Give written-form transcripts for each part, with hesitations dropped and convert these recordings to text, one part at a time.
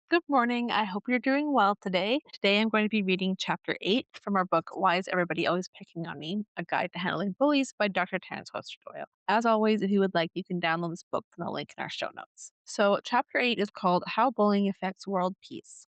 Good morning. I hope you're doing well today. Today I'm going to be reading chapter 8 from our book, Why is Everybody Always Picking on Me? A Guide to Handling Bullies by Dr. Terence Webster-Doyle. As always, if you would like, you can download this book from the link in our show notes. So, chapter 8 is called How Bullying Affects World Peace.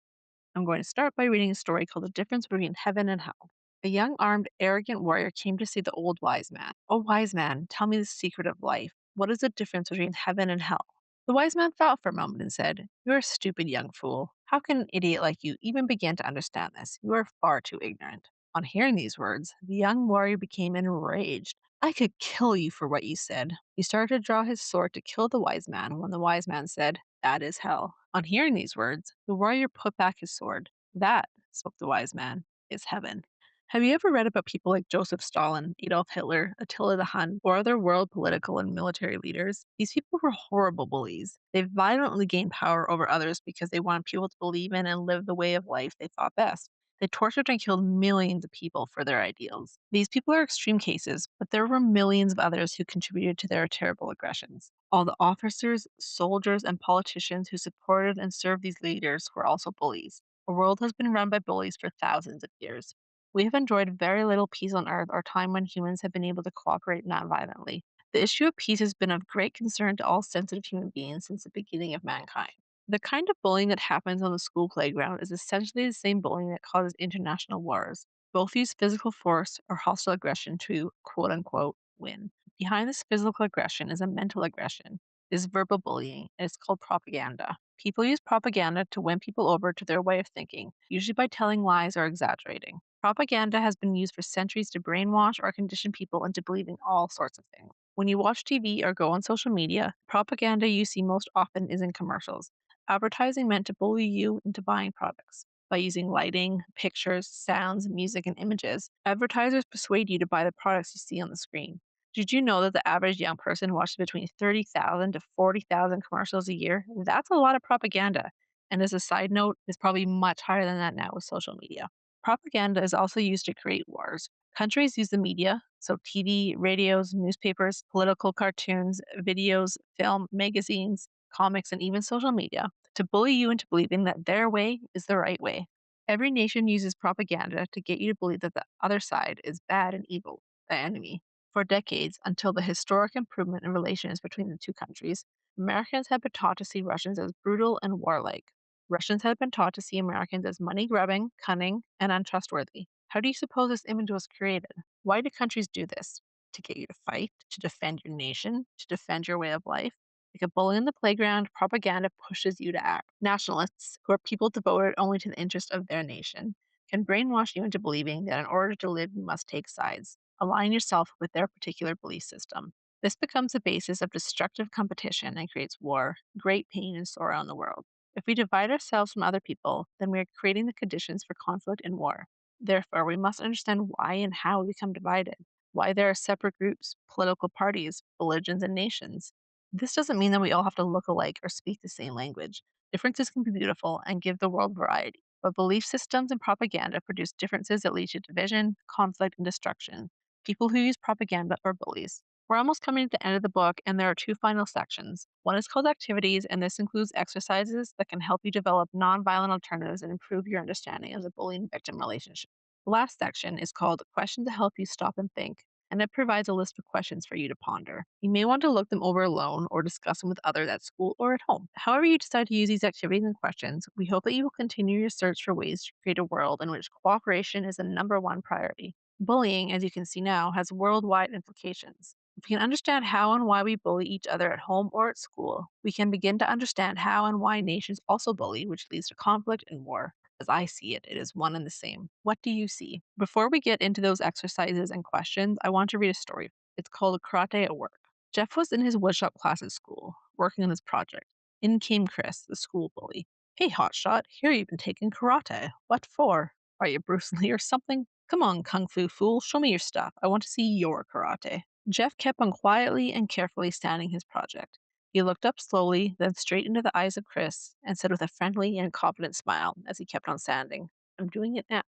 I'm going to start by reading a story called The Difference Between Heaven and Hell. A young, armed, arrogant warrior came to see the old wise man. Oh, wise man, tell me the secret of life. What is the difference between heaven and hell? The wise man thought for a moment and said, "You're a stupid young fool. How can an idiot like you even begin to understand this? You are far too ignorant." On hearing these words, the young warrior became enraged. "I could kill you for what you said." He started to draw his sword to kill the wise man when the wise man said, "That is hell." On hearing these words, the warrior put back his sword. "That," spoke the wise man, "is heaven." Have you ever read about people like Joseph Stalin, Adolf Hitler, Attila the Hun, or other world political and military leaders? These people were horrible bullies. They violently gained power over others because they wanted people to believe in and live the way of life they thought best. They tortured and killed millions of people for their ideals. These people are extreme cases, but there were millions of others who contributed to their terrible aggressions. All the officers, soldiers, and politicians who supported and served these leaders were also bullies. The world has been run by bullies for thousands of years. We have enjoyed very little peace on Earth or time when humans have been able to cooperate nonviolently. The issue of peace has been of great concern to all sensitive human beings since the beginning of mankind. The kind of bullying that happens on the school playground is essentially the same bullying that causes international wars. Both use physical force or hostile aggression to quote unquote win. Behind this physical aggression is a mental aggression, is verbal bullying, and it's called propaganda. People use propaganda to win people over to their way of thinking, usually by telling lies or exaggerating. Propaganda has been used for centuries to brainwash or condition people into believing all sorts of things. When you watch TV or go on social media, propaganda you see most often is in commercials. Advertising meant to bully you into buying products. By using lighting, pictures, sounds, music, and images, advertisers persuade you to buy the products you see on the screen. Did you know that the average young person watches between 30,000 to 40,000 commercials a year? That's a lot of propaganda. And as a side note, it's probably much higher than that now with social media. Propaganda is also used to create wars. Countries use the media, so TV, radios, newspapers, political cartoons, videos, film, magazines, comics, and even social media, to bully you into believing that their way is the right way. Every nation uses propaganda to get you to believe that the other side is bad and evil, the enemy. For decades, until the historic improvement in relations between the two countries, Americans had been taught to see Russians as brutal and warlike. Russians had been taught to see Americans as money grubbing, cunning, and untrustworthy. How do you suppose this image was created? Why do countries do this? To get you to fight, to defend your nation, to defend your way of life? Like a bully in the playground, propaganda pushes you to act. Nationalists, who are people devoted only to the interest of their nation, can brainwash you into believing that in order to live, you must take sides, align yourself with their particular belief system. This becomes the basis of destructive competition and creates war, great pain, and sorrow in the world. If we divide ourselves from other people, then we are creating the conditions for conflict and war. Therefore, we must understand why and how we become divided, why there are separate groups, political parties, religions, and nations. This doesn't mean that we all have to look alike or speak the same language. Differences can be beautiful and give the world variety, but belief systems and propaganda produce differences that lead to division, conflict, and destruction. People who use propaganda are bullies. We're almost coming to the end of the book, and there are two final sections. One is called Activities, and this includes exercises that can help you develop nonviolent alternatives and improve your understanding of the bullying victim relationship. The last section is called Questions to Help You Stop and Think, and it provides a list of questions for you to ponder. You may want to look them over alone or discuss them with others at school or at home. However, you decide to use these activities and questions, we hope that you will continue your search for ways to create a world in which cooperation is the number one priority. Bullying, as you can see now, has worldwide implications. If we can understand how and why we bully each other at home or at school, we can begin to understand how and why nations also bully, which leads to conflict and war. As I see it, it is one and the same. What do you see? Before we get into those exercises and questions, I want to read a story. It's called Karate at Work. Jeff was in his woodshop class at school, working on his project. In came Chris, the school bully. "Hey, hotshot, here you've been taking karate. What for? Are you Bruce Lee or something? Come on, kung fu fool, show me your stuff. I want to see your karate." Jeff kept on quietly and carefully standing his project. He looked up slowly, then straight into the eyes of Chris, and said with a friendly and confident smile as he kept on standing, "I'm doing it now."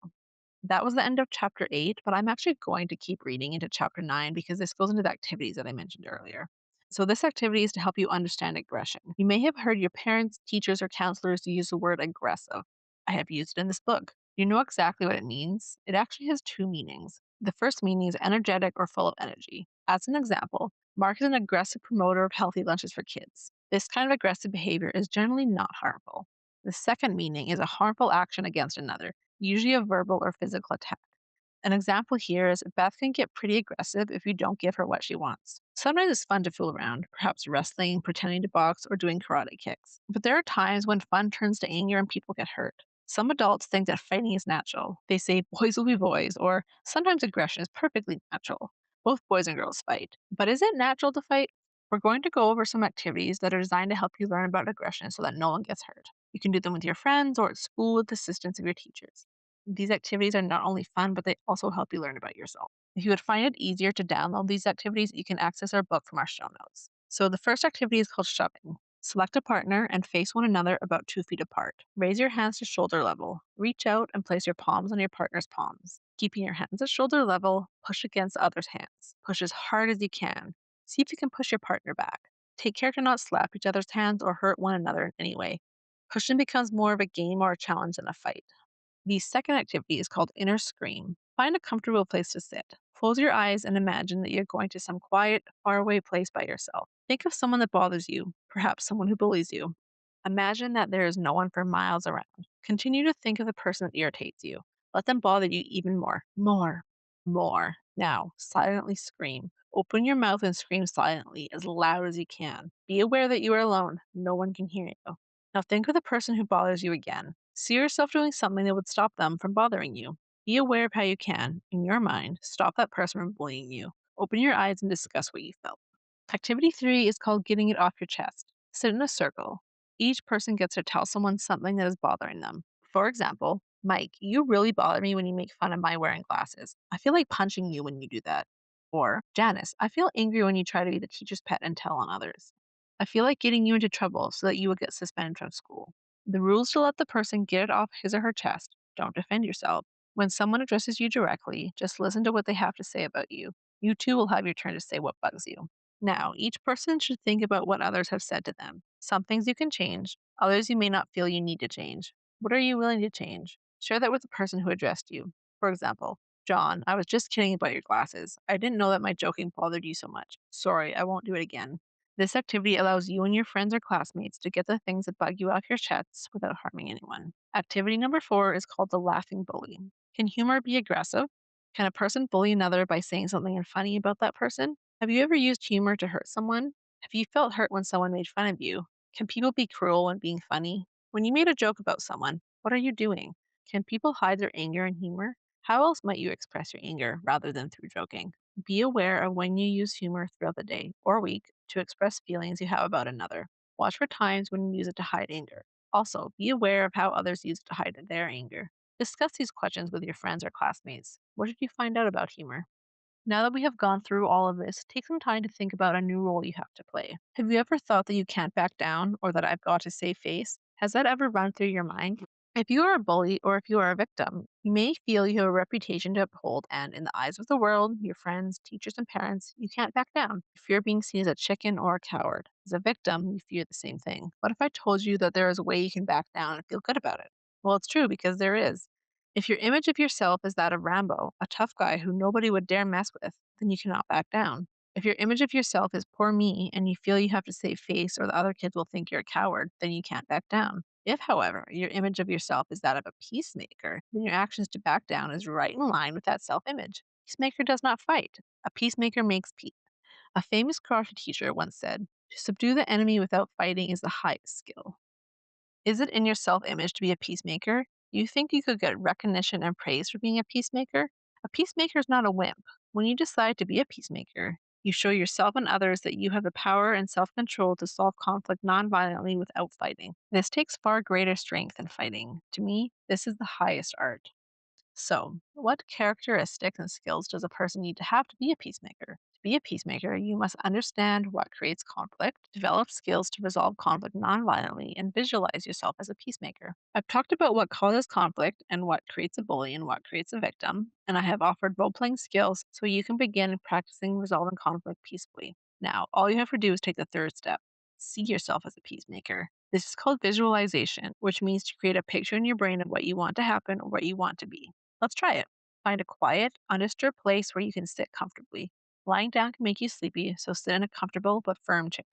That was the end of chapter 8, but I'm actually going to keep reading into chapter 9 because this goes into the activities that I mentioned earlier. So, this activity is to help you understand aggression. You may have heard your parents, teachers, or counselors use the word aggressive. I have used it in this book. You know exactly what it means? It actually has two meanings. The first meaning is energetic or full of energy. As an example, Mark is an aggressive promoter of healthy lunches for kids. This kind of aggressive behavior is generally not harmful. The second meaning is a harmful action against another, usually a verbal or physical attack. An example here is Beth can get pretty aggressive if you don't give her what she wants. Sometimes it's fun to fool around, perhaps wrestling, pretending to box, or doing karate kicks. But there are times when fun turns to anger and people get hurt. Some adults think that fighting is natural. They say boys will be boys, or sometimes aggression is perfectly natural. Both boys and girls fight. But is it natural to fight? We're going to go over some activities that are designed to help you learn about aggression so that no one gets hurt. You can do them with your friends or at school with the assistance of your teachers. These activities are not only fun, but they also help you learn about yourself. If you would find it easier to download these activities, you can access our book from our show notes. So the first activity is called shoving. Select a partner and face one another about 2 feet apart. Raise your hands to shoulder level. Reach out and place your palms on your partner's palms. Keeping your hands at shoulder level, push against the other's hands. Push as hard as you can. See if you can push your partner back. Take care to not slap each other's hands or hurt one another in any way. Pushing becomes more of a game or a challenge than a fight. The second activity is called inner scream. Find a comfortable place to sit. Close your eyes and imagine that you're going to some quiet, faraway place by yourself. Think of someone that bothers you, perhaps someone who bullies you. Imagine that there is no one for miles around. Continue to think of the person that irritates you. Let them bother you even more. More. Now, silently scream. Open your mouth and scream silently, as loud as you can. Be aware that you are alone. No one can hear you. Now think of the person who bothers you again. See yourself doing something that would stop them from bothering you. Be aware of how you can, in your mind, stop that person from bullying you. Open your eyes and discuss what you felt. Activity 3 is called getting it off your chest. Sit in a circle. Each person gets to tell someone something that is bothering them. For example, Mike, you really bother me when you make fun of my wearing glasses. I feel like punching you when you do that. Or, Janice, I feel angry when you try to be the teacher's pet and tell on others. I feel like getting you into trouble so that you will get suspended from school. The rules to let the person get it off his or her chest. Don't defend yourself. When someone addresses you directly, just listen to what they have to say about you. You too will have your turn to say what bugs you. Now, each person should think about what others have said to them. Some things you can change, others you may not feel you need to change. What are you willing to change? Share that with the person who addressed you. For example, John, I was just kidding about your glasses. I didn't know that my joking bothered you so much. Sorry, I won't do it again. This activity allows you and your friends or classmates to get the things that bug you off your chests without harming anyone. Activity number 4 is called the laughing bully. Can humor be aggressive? Can a person bully another by saying something funny about that person? Have you ever used humor to hurt someone? Have you felt hurt when someone made fun of you? Can people be cruel when being funny? When you made a joke about someone, what are you doing? Can people hide their anger in humor? How else might you express your anger rather than through joking? Be aware of when you use humor throughout the day or week to express feelings you have about another. Watch for times when you use it to hide anger. Also, be aware of how others use it to hide their anger. Discuss these questions with your friends or classmates. What did you find out about humor? Now that we have gone through all of this, take some time to think about a new role you have to play. Have you ever thought that you can't back down or that I've got to save face? Has that ever run through your mind? If you are a bully or if you are a victim, you may feel you have a reputation to uphold, and in the eyes of the world, your friends, teachers, and parents, you can't back down. You fear being seen as a chicken or a coward. As a victim, you fear the same thing. What if I told you that there is a way you can back down and feel good about it? Well, it's true because there is. If your image of yourself is that of Rambo, a tough guy who nobody would dare mess with, then you cannot back down. If your image of yourself is poor me and you feel you have to save face or the other kids will think you're a coward, then you can't back down. If, however, your image of yourself is that of a peacemaker, then your actions to back down is right in line with that self image. Peacemaker does not fight. A peacemaker makes peace. A famous karate teacher once said, to subdue the enemy without fighting is the highest skill. Is it in your self image to be a peacemaker? Do you think you could get recognition and praise for being a peacemaker? A peacemaker is not a wimp. When you decide to be a peacemaker, you show yourself and others that you have the power and self control to solve conflict nonviolently without fighting. This takes far greater strength than fighting. To me, this is the highest art. So, what characteristics and skills does a person need to have to be a peacemaker? To be a peacemaker, you must understand what creates conflict, develop skills to resolve conflict nonviolently, and visualize yourself as a peacemaker. I've talked about what causes conflict and what creates a bully and what creates a victim, and I have offered role playing skills so you can begin practicing resolving conflict peacefully. Now, all you have to do is take the third step. See yourself as a peacemaker. This is called visualization, which means to create a picture in your brain of what you want to happen or what you want to be. Let's try it. Find a quiet, undisturbed place where you can sit comfortably. Lying down can make you sleepy, so sit in a comfortable but firm chair.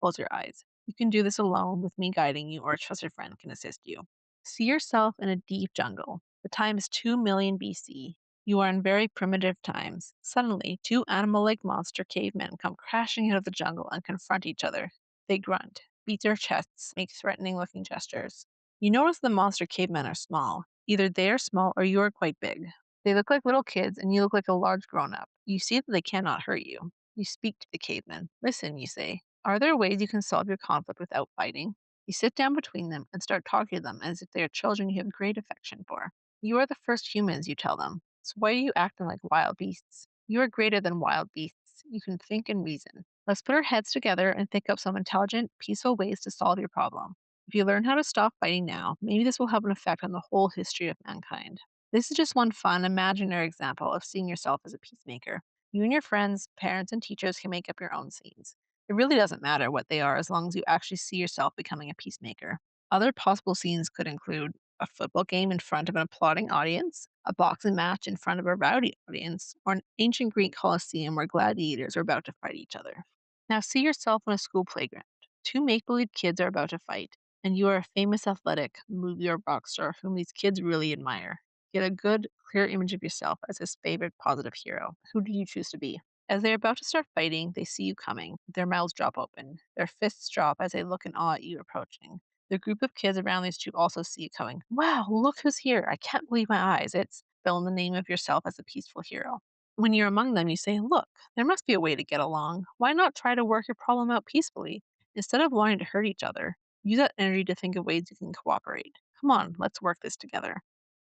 Close your eyes. You can do this alone with me guiding you, or a trusted friend can assist you. See yourself in a deep jungle. The time is 2 million BC. You are in very primitive times. Suddenly, two animal like monster cavemen come crashing out of the jungle and confront each other. They grunt, beat their chests, make threatening looking gestures. You notice the monster cavemen are small. Either they are small or you are quite big. They look like little kids and you look like a large grown up. You see that they cannot hurt you. You speak to the cavemen. Listen, you say. Are there ways you can solve your conflict without fighting? You sit down between them and start talking to them as if they are children you have great affection for. You are the first humans, you tell them. So why are you acting like wild beasts? You are greater than wild beasts. You can think and reason. Let's put our heads together and think up some intelligent, peaceful ways to solve your problem. If you learn how to stop fighting now, maybe this will have an effect on the whole history of mankind. This is just one fun, imaginary example of seeing yourself as a peacemaker. You and your friends, parents, and teachers can make up your own scenes. It really doesn't matter what they are as long as you actually see yourself becoming a peacemaker. Other possible scenes could include a football game in front of an applauding audience, a boxing match in front of a rowdy audience, or an ancient Greek coliseum where gladiators are about to fight each other. Now see yourself on a school playground. Two make believe kids are about to fight, and you are a famous athletic movie or rock star whom these kids really admire. Get a good, clear image of yourself as his favorite positive hero. Who do you choose to be? As they are about to start fighting, they see you coming. Their mouths drop open. Their fists drop as they look in awe at you approaching. The group of kids around these two also see you coming. Wow, look who's here. I can't believe my eyes. It's fill in the name of yourself as a peaceful hero. When you're among them, you say, look, there must be a way to get along. Why not try to work your problem out peacefully? Instead of wanting to hurt each other, use that energy to think of ways you can cooperate. Come on, let's work this together.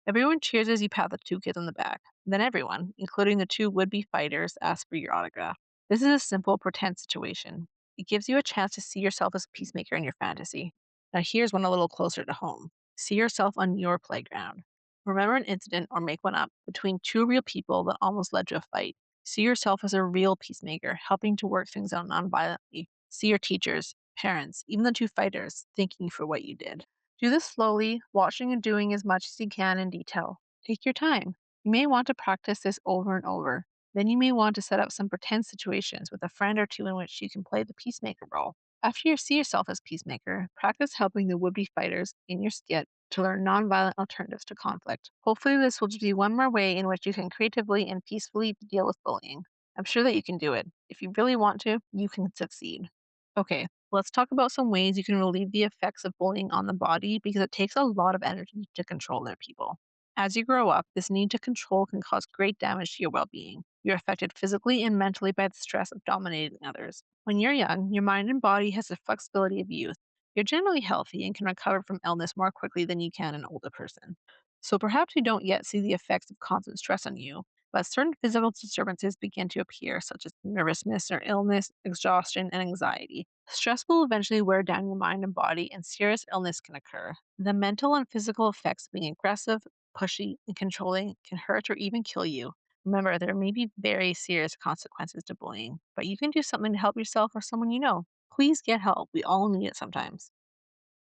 Everyone cheers as you pat the two kids on the back. Then everyone, including the two would be fighters, asks for your autograph. This is a simple pretend situation. It gives you a chance to see yourself as a peacemaker in your fantasy. Now, here's one a little closer to home. See yourself on your playground. Remember an incident or make one up between two real people that almost led to a fight. See yourself as a real peacemaker, helping to work things out nonviolently. See your teachers, parents, even the two fighters, thanking you for what you did. Do this slowly, watching and doing as much as you can in detail. Take your time. You may want to practice this over and over. Then you may want to set up some pretend situations with a friend or two in which you can play the peacemaker role. After you see yourself as peacemaker, practice helping the would-be fighters in your skit to learn nonviolent alternatives to conflict. Hopefully, this will just be one more way in which you can creatively and peacefully deal with bullying. I'm sure that you can do it. If you really want to, you can succeed. Okay, let's talk about some ways you can relieve the effects of bullying on the body because it takes a lot of energy to control other people. As you grow up, this need to control can cause great damage to your well being. You're affected physically and mentally by the stress of dominating others. When you're young, your mind and body has the flexibility of youth. You're generally healthy and can recover from illness more quickly than you can an older person. So perhaps you don't yet see the effects of constant stress on you, but certain physical disturbances begin to appear, such as nervousness or illness, exhaustion, and anxiety. Stress will eventually wear down your mind and body, and serious illness can occur. The mental and physical effects of being aggressive, pushy, and controlling can hurt or even kill you. Remember, there may be very serious consequences to bullying, but you can do something to help yourself or someone you know. Please get help. We all need it sometimes.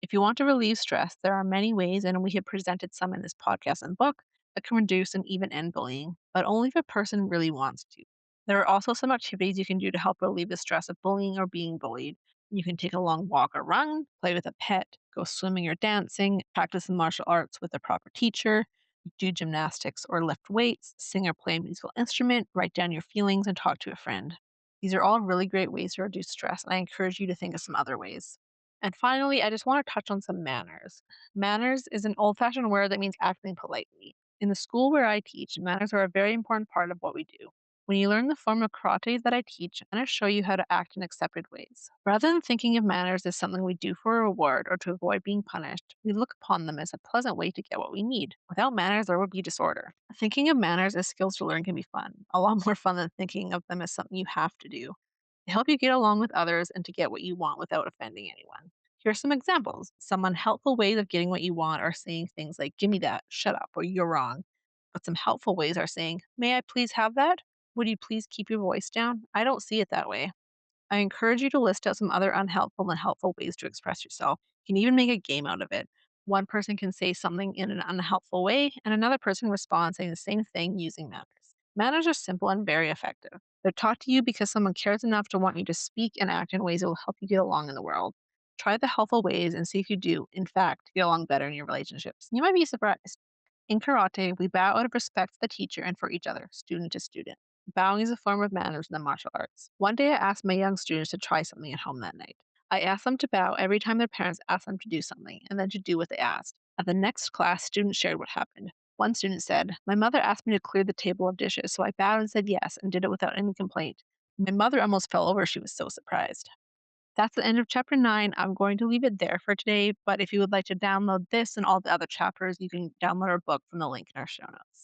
If you want to relieve stress, there are many ways, and we have presented some in this podcast and book that can reduce and even end bullying, but only if a person really wants to. There are also some activities you can do to help relieve the stress of bullying or being bullied. You can take a long walk or run, play with a pet, go swimming or dancing, practice the martial arts with a proper teacher, do gymnastics or lift weights, sing or play a musical instrument, write down your feelings, and talk to a friend. These are all really great ways to reduce stress, and I encourage you to think of some other ways. And finally, I just want to touch on some manners. Manners is an old fashioned word that means acting politely. In the school where I teach, manners are a very important part of what we do. When you learn the form of karate that I teach, I'm going to show you how to act in accepted ways. Rather than thinking of manners as something we do for a reward or to avoid being punished, we look upon them as a pleasant way to get what we need. Without manners, there would be disorder. Thinking of manners as skills to learn can be fun, a lot more fun than thinking of them as something you have to do to help you get along with others and to get what you want without offending anyone. Here are some examples. Some unhelpful ways of getting what you want are saying things like, give me that, shut up, or you're wrong. But some helpful ways are saying, may I please have that? Would you please keep your voice down? I don't see it that way. I encourage you to list out some other unhelpful and helpful ways to express yourself. You can even make a game out of it. One person can say something in an unhelpful way, and another person responds saying the same thing using manners. Manners are simple and very effective. They're taught to you because someone cares enough to want you to speak and act in ways that will help you get along in the world. Try the helpful ways and see if you do, in fact, get along better in your relationships. You might be surprised. In karate, we bow out of respect for the teacher and for each other, student to student. Bowing is a form of manners in the martial arts. One day I asked my young students to try something at home that night. I asked them to bow every time their parents asked them to do something, and then to do what they asked. At the next class, students shared what happened. One student said, "My mother asked me to clear the table of dishes, so I bowed and said yes and did it without any complaint. My mother almost fell over, she was so surprised." That's the end of chapter 9. I'm going to leave it there for today, but if you would like to download this and all the other chapters, you can download our book from the link in our show notes.